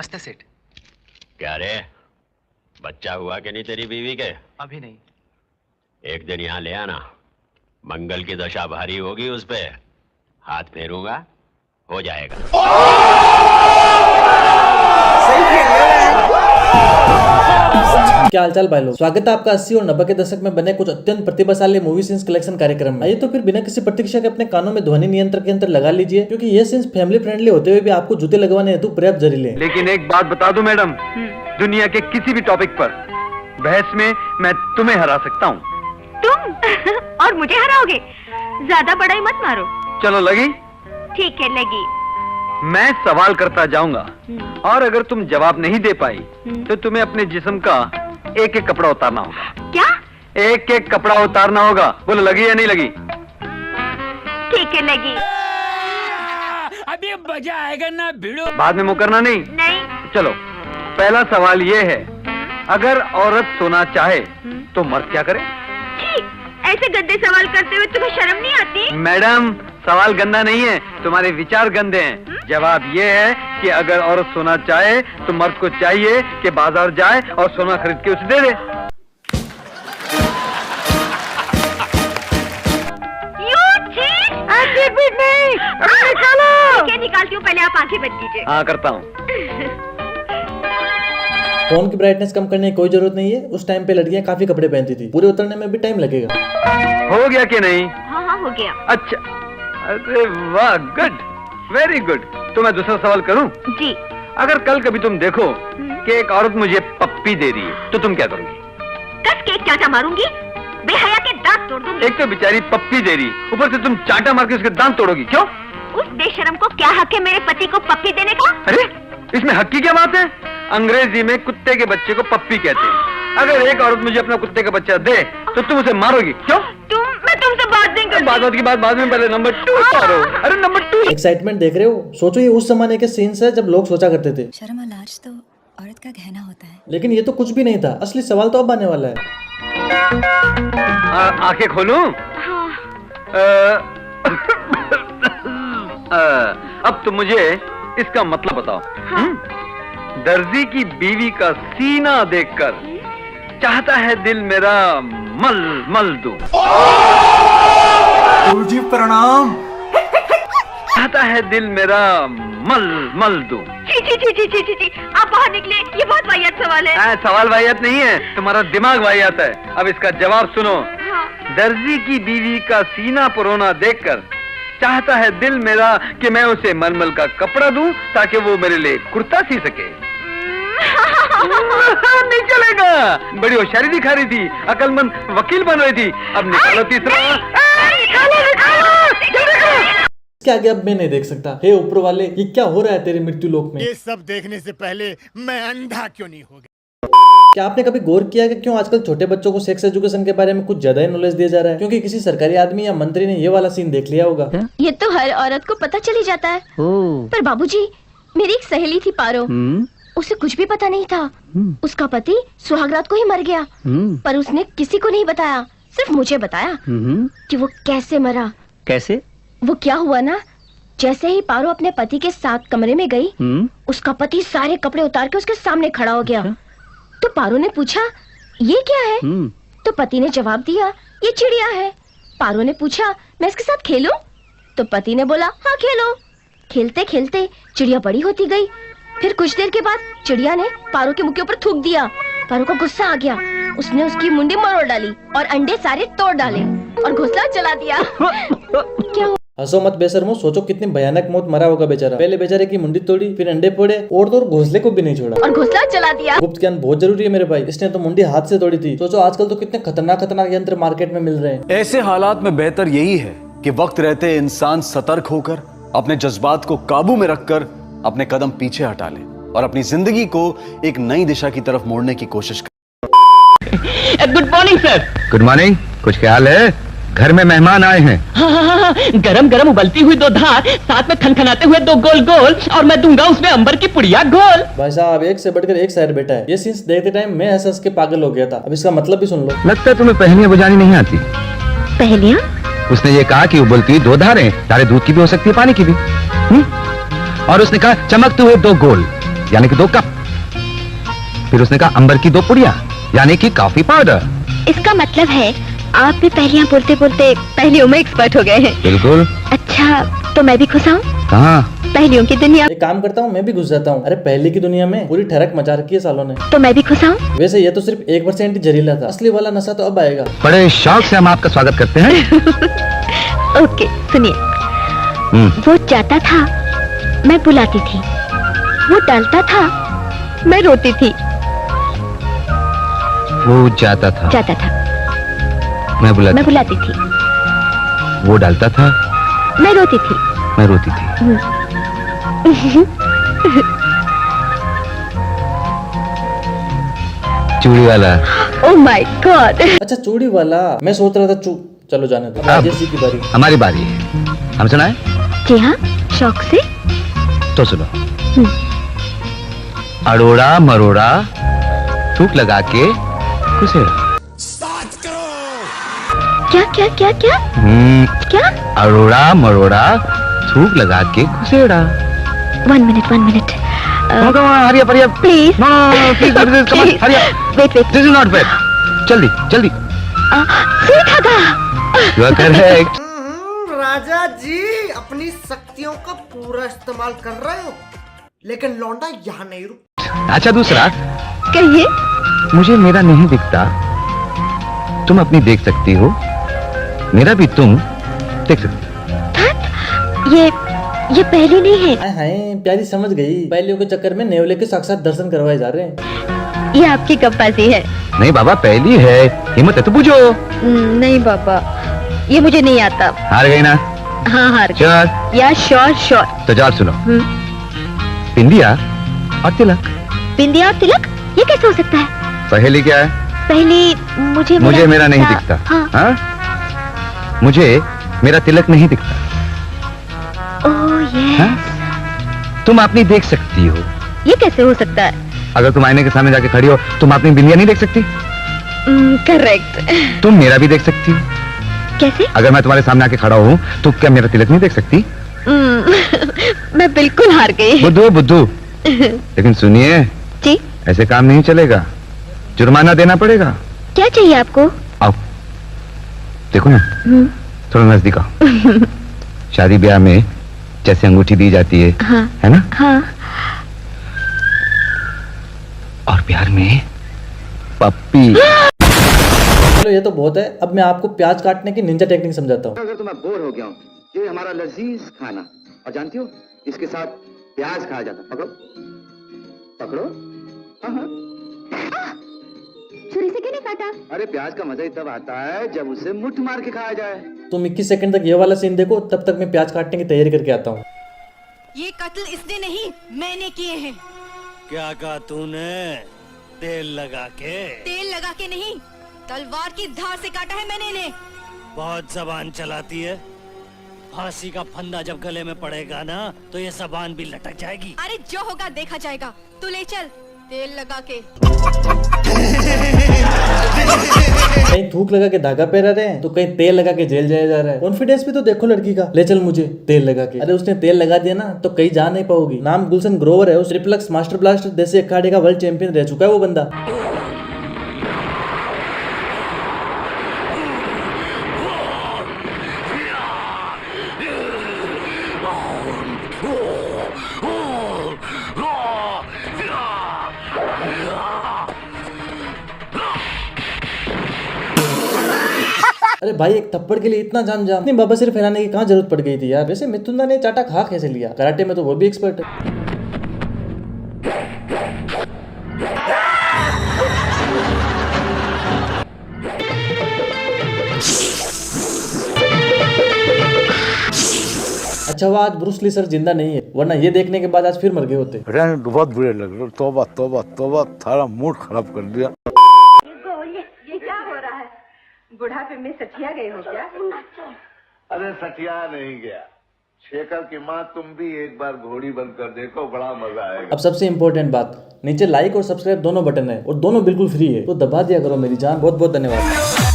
नमस्ते सेठ। क्या रे, बच्चा हुआ कि नहीं तेरी बीवी के? अभी नहीं। एक दिन यहाँ ले आना, मंगल की दशा भारी होगी, उस पे हाथ फेरूंगा, हो जाएगा। क्या हालचाल भाई लोग, स्वागत है आपका 80 और 90 के दशक में बने कुछ अत्यंत प्रतिभाशाली मूवी सीन्स कलेक्शन कार्यक्रम में। आइए तो फिर बिना किसी प्रतीक्षा के अपने कानों में ध्वनि नियंत्रक यंत्र लगा लीजिए, क्योंकि ये सीन्स फैमिली फ्रेंडली होते हुए भी आपको जूते लगवाने हेतु पर्याप्त जहरीले। लेकिन एक बात बता दूं मैडम, दुनिया के किसी भी टॉपिक पर बहस में मैं तुम्हें हरा सकता हूँ। तुम और मुझे हराओगे? ज्यादा बड़ा ही मत मारो। चलो लगी? ठीक है, लगी। मैं सवाल करता जाऊंगा और अगर तुम जवाब नहीं दे पाई तो तुम्हें अपने जिस्म का एक एक कपड़ा उतारना होगा। क्या? एक एक कपड़ा उतारना होगा। बोलो लगी या नहीं लगी? ठीक है, लगी। अभी मजा आएगा ना भिड़ो। बाद में मुकरना नहीं। नहीं। चलो, पहला सवाल ये है, अगर औरत सोना चाहे तो मर्द क्या करे? ठीक, ऐसे गंदे सवाल करते हुए तुम्हें शर्म नहीं आती? मैडम, सवाल गंदा नहीं है, तुम्हारे विचार गंदे हैं। जवाब ये है कि अगर औरत सोना चाहे तो मर्द को चाहिए कि बाजार जाए और सोना खरीद के उसे दे दे। नहीं, निकालो। क्या निकालती हूँ? पहले आप आंखें बंद कीजिए। हाँ, करता हूँ। फोन की ब्राइटनेस कम करने की कोई जरूरत नहीं है। उस टाइम पे लड़कियां काफी कपड़े पहनती थी, पूरे उतरने में भी टाइम लगेगा। हो गया कि नहीं? हाँ हाँ, हो गया। अच्छा, अरे वाह, गुड, वेरी गुड। तो मैं दूसरा सवाल करूं? जी। अगर कल कभी तुम देखो कि एक औरत मुझे पप्पी दे रही है तो तुम क्या करोगी? कस के एक चाटा मारूंगी, बेहया के दांत तोड़ दूंगी। एक तो बेचारी पप्पी दे रही, ऊपर से तुम चाटा मार के उसके दांत तोड़ोगी, क्यों? उस बेशरम को क्या हक है मेरे पति को पप्पी देने का? अरे, इसमें हक की क्या बात है? अंग्रेजी में कुत्ते के बच्चे को पप्पी कहते हैं। अगर एक औरत मुझे अपना कुत्ते का बच्चा दे तो तुम उसे मारोगी, क्यों? मैं तुमसे बात नहीं करती। बात की बात बाद में, पहले नंबर 2 मारो। अरे नंबर 2। एक्साइटमेंट देख रहे हो? सोचो ये उस जमाने के सीन्स है जब लोग सोचा करते थे शर्म और लाज तो औरत का गहना होता है। लेकिन ये तो कुछ भी नहीं था। असली सवाल तो अब आने वाला है। आंखें खोलूं? अब तुम मुझे इसका मतलब बताओ। दर्जी की बीवी का सीना देखकर चाहता है दिल मेरा मल मल दूं। गुरुजी प्रणाम। चाहता है दिल मेरा मल मल दूं। ची, आप बाहर निकले। ये बहुत वाहियात सवाल है। सवाल वाहियात नहीं है, तुम्हारा दिमाग वाहियात है। अब इसका जवाब सुनो। हाँ। दर्जी की बीवी का सीना पुरोना देखकर चाहता है दिल मेरा कि मैं उसे मलमल का कपड़ा दूं ताकि वो मेरे लिए कुर्ता सी सके। नहीं चलेगा। बड़ी होशियारी दिखा रही थी, अकलमंद वकील बन रही थी। अब निकालो तीसरा। इसके आगे अब मैं नहीं देख सकता। हे ऊपर वाले, ये क्या हो रहा है तेरे मृत्यु लोक में? ये सब देखने से पहले मैं अंधा क्यों नहीं हो गया? क्या आपने कभी गौर किया कि क्यों आजकल छोटे बच्चों को सेक्स एजुकेशन के बारे में कुछ ज्यादा ही नॉलेज दिया जा रहा है? क्योंकि किसी सरकारी आदमी या मंत्री ने ये वाला सीन देख लिया होगा। ये तो हर औरत को पता चली जाता है। पर बाबूजी, मेरी एक सहेली थी पारो, उसे कुछ भी पता नहीं था। उसका पति सुहागरात को ही मर गया, पर उसने किसी को नहीं बताया, सिर्फ मुझे बताया कि वो कैसे मरा। कैसे? वो क्या हुआ ना, जैसे ही पारो अपने पति के साथ कमरे में गई, उसका पति सारे कपड़े उतार के उसके सामने खड़ा हो गया। तो पारो ने पूछा, ये क्या है? तो पति ने जवाब दिया, ये चिड़िया है। पारो ने पूछा, मैं इसके साथ खेलूं? तो पति ने बोला, हाँ खेलो। खेलते खेलते चिड़िया बड़ी होती गई। फिर कुछ देर के बाद चिड़िया ने पारो के मुंह के ऊपर थूक दिया। पारो को गुस्सा आ गया, उसने उसकी मुंडी मरोड़ डाली और अंडे सारे तोड़ डाले और घोंसला जला दिया। क्या? हंसो मत बेशर्मो, सोचो कितनी भयानक मौत मरा होगा बेचारा। पहले बेचारे की मुंडी तोड़ी, फिर अंडे फोड़े और तो घोंसले को भी नहीं छोड़ा और घोंसला जला दिया। गुप्त ज्ञान बहुत जरूरी है मेरे भाई। इसने तो मुंडी हाथ से तोड़ी थी। सोचो आजकल तो कितने खतरनाक यंत्र मार्केट में मिल रहे हैं। ऐसे हालात में बेहतर यही है कि वक्त रहते इंसान सतर्क होकर अपने जज्बात को काबू में रखकर अपने कदम पीछे हटा ले और अपनी जिंदगी को एक नई दिशा की तरफ मोड़ने की कोशिश करे। Good morning sir. Good morning. कुछ ख्याल है? घर में मेहमान आए हैं। हाँ, गरम गरम उबलती हुई 2 धार, साथ में खनखनाते हुए 2 गोल गोल, और मैं दूंगा उसमें अंबर की पुड़िया गोल। भाई साहब, एक से बढ़कर एक शायर बैठा है। ये सीन्स देखते टाइम मैं हंस के पागल हो गया था। अब इसका मतलब भी सुन लो। लगता है तुम्हें पहेलियां बुझानी नहीं आती। पहेलियां? उसने ये कहा कि उबलती 2 धारें, धारें दूध की भी हो सकती है, पानी की भी। और उसने कहा चमकते हुए 2 गोल। यानी कि 2 कप। फिर उसने कहा अंबर की 2 पुड़िया यानी कि कॉफी पाउडर। इसका मतलब है आप भी पहेलियां बोलते बोलते पहेलियों में एक्सपर्ट हो गए हैं। बिल्कुल। अच्छा तो मैं भी खुश हूँ कहाँ? पहेलियों की दुनिया। एक काम करता हूँ, मैं भी घुस जाता हूँ। अरे पहले की दुनिया में पूरी ठरक मचा रखी है सालों ने। तो मैं भी खुश हूँ। वैसे ये तो सिर्फ 1% ही जहरीला था, असली वाला नशा तो अब आएगा। बड़े शौक से हम आपका स्वागत करते हैं। ओके सुनिए। वो जाता था मैं बुलाती थी, वो डालता था मैं रोती थी। वो जाता था मैं बुलाती थी, वो डालता था मैं रोती थी। मैं रोती थी। चूड़ी वाला। Oh my God. अच्छा चूड़ी वाला, मैं सोच रहा था चलो जाने दो। राजेश जी की बारी। हमारी बारी है, हम सुनाए? जी हाँ शौक से। तो सुनो। अड़ोड़ा मरोड़ा थूक लगा के कुसेड़ा। क्या क्या क्या क्या क्या? अड़ोड़ा मरोड़ा थूक लगा के कुसेड़ा। 1 minute hurry up please. Wait this is not bad. जल्दी जल्दी। सुई धागा। You are correct. राजा जी अपनी शक्तियों का पूरा इस्तेमाल कर रहे हो, लेकिन लौंडा यहाँ नहीं रुक। अच्छा दूसरा। कहिए। मुझे मेरा नहीं दिखता, तुम अपनी देख सकती हो, मेरा भी तुम देख सकती हो। ये पहली नहीं है। हाय हाय प्यारी समझ गई, पहलियों के चक्कर में नेवले के साक्षात दर्शन करवाए जा रहे हैं। ये आपकी गप्पाजी है। नहीं बाबा पहली है, हिम्मत है तो पूछो। नहीं बाबा ये मुझे नहीं आता। हार गई ना? हाँ हार गई। श्योर? या श्योर। तो जवाब सुनो। बिंदिया और तिलक। बिंदिया और तिलक ये कैसे हो सकता है? पहली क्या है? पहली मुझे मेरा नहीं दिखता। हाँ? मुझे मेरा तिलक नहीं दिखता। Oh yes. हाँ? तुम अपनी देख सकती हो। ये कैसे हो सकता है? अगर तुम आईने के सामने जाके खड़ी हो, तुम अपनी बिंदिया नहीं देख सकती? करेक्ट। तुम मेरा भी देख सकती हो। कैसे? अगर मैं तुम्हारे सामने आके खड़ा हूँ तो क्या मेरा तिलक नहीं देख सकती? मैं बिल्कुल हार गई। बुद्धू लेकिन सुनिए जी, ऐसे काम नहीं चलेगा, जुर्माना देना पड़ेगा। क्या चाहिए आपको? आओ देखो ना, थोड़ा नजदीक आओ। शादी ब्याह में जैसे अंगूठी दी जाती है, हाँ, है ना? हाँ। और प्यार में पप्पी। चलो ये तो बहुत है, अब मैं आपको प्याज काटने की निंजा टेक्निक समझाता हूँ। अगर तुम्हें बोर हो गया हूँ, ये हमारा लजीज खाना, और जानती हो इसके साथ प्याज खाया जाता। पकड़ो पकड़ो। हाँ। छुरी से क्यों नहीं काटा? अरे प्याज का मजा ही तब आता है जब उसे मुट्ठ मार के खाया जाए। तुम 21 सेकंड तक ये वाला सीन देखो, तब तक मैं प्याज काटने की तैयारी करके आता हूँ। ये कत्ल इसने नहीं मैंने किए हैं। क्या कहा तूने? तेल लगा के? तेल लगा के नहीं, तलवार की धार से काटा है मैंने इन्हें। बहुत जबान चलाती है। फांसी का फंदा जब गले में पड़ेगा ना तो ये जबान भी लटक जाएगी। अरे जो होगा देखा जाएगा, तू ले चल तेल लगा के। कहीं थूक लगा के धागा पहरा रहे हैं तो कहीं तेल लगा के जेल जाया जा रहा है। कॉन्फिडेंस भी तो देखो लड़की का। ले चल मुझे तेल लगा के। अरे उसने तेल लगा दिया ना तो कहीं जा नहीं पाओगी। नाम गुलशन ग्रोवर है, उस ट्रिपलक्स मास्टर ब्लास्ट देसी अखाड़े का वर्ल्ड चैंपियन रह चुका है वो बंदा। अरे भाई एक थप्पड़ के लिए इतना जाम इतनी बवासीर फैलाने की कहाँ जरूरत पड़ गई थी यार। वैसे मिथुना ने चाटा खा कैसे लिया? कराटे में तो वो भी एक्सपर्ट है। अच्छा वो आज ब्रूस ली सर जिंदा नहीं है, वरना ये देखने के बाद आज फिर मर गए होते। बहुत बुरे लग रहे। तौबा तौबा तौबा, थारा मूड खराब कर दिया। ये क्या हो रहा है? बुढ़ापे में सठिया गए हो क्या? अरे सठिया नहीं गया, शेखर की माँ तुम भी एक बार घोड़ी बंद कर देखो, बड़ा मजा आएगा। अब सबसे इम्पोर्टेंट बात, नीचे लाइक और सब्सक्राइब दोनों बटन है और दोनों बिल्कुल फ्री है, तो दबा दिया करो मेरी जान। बहुत बहुत धन्यवाद।